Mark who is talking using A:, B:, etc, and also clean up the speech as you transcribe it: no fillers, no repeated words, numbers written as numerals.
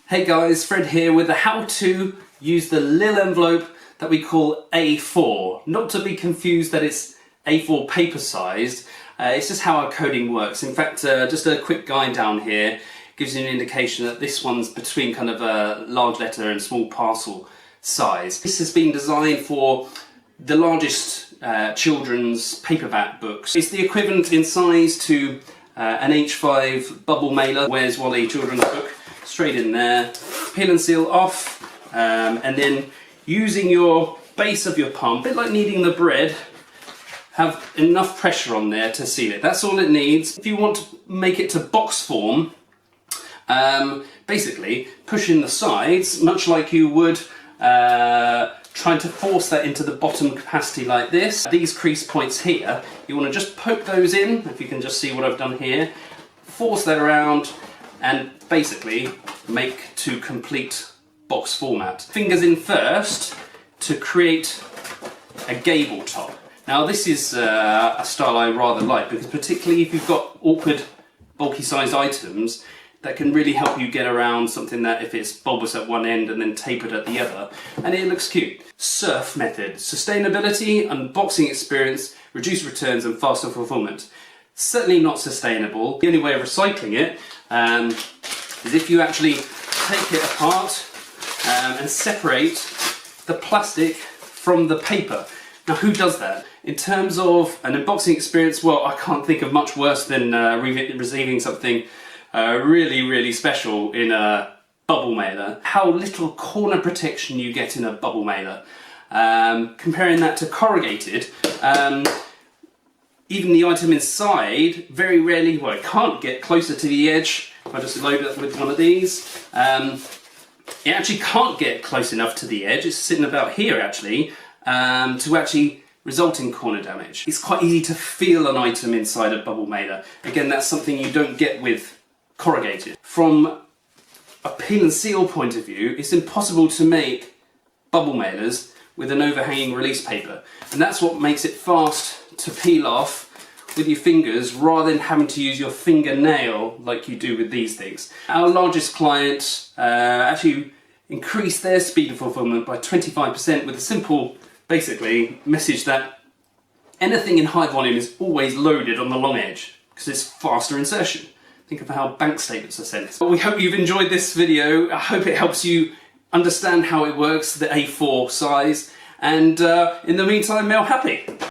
A: Hey guys, Fred here with the how to use the Lil Envelope that we call A4. Not to be confused that it's A4 paper sized, it's just how our coding works. In fact, just a quick guide down here gives you an indication that this one's between kind of a large letter and small parcel size. This has been designed for the largest children's paperback books. It's the equivalent in size to an H5 bubble mailer, Where's Wally children's book. Straight in there, peel and seal off, and then using your base of your palm, a bit like kneading the bread, have enough pressure on there to seal it. That's all it needs. If you want to make it to box form, basically push in the sides, much like you would trying to force that into the bottom capacity like this. These crease points here, you want to just poke those in, if you can just see what I've done here, force that around, and basically make to complete box format. Fingers in first to create a gable top. Now this is a style I rather like, because particularly if you've got awkward bulky sized items, that can really help you get around something that if it's bulbous at one end and then tapered at the other, and it looks cute. SURF method: sustainability, unboxing experience, reduced returns and faster fulfillment. Certainly not sustainable. The only way of recycling it is if you actually take it apart and separate the plastic from the paper. Now who does that? In terms of an unboxing experience, well, I can't think of much worse than receiving something really special in a bubble mailer. How little corner protection you get in a bubble mailer. Comparing that to corrugated, even the item inside, very rarely, well, it can't get closer to the edge. If I just load it with one of these, it actually can't get close enough to the edge. It's sitting about here actually, to actually result in corner damage. It's quite easy to feel an item inside a bubble mailer. Again, that's something you don't get with corrugated. From a peel and seal point of view, it's impossible to make bubble mailers with an overhanging release paper, and that's what makes it fast to peel off with your fingers rather than having to use your fingernail like you do with these things. Our largest client actually increased their speed of fulfillment by 25% with a simple, basically, message that anything in high volume is always loaded on the long edge because it's faster insertion. Think of how bank statements are sent. Well, we hope you've enjoyed this video. I hope it helps you understand how it works, the A4 size, and in the meantime, mail happy.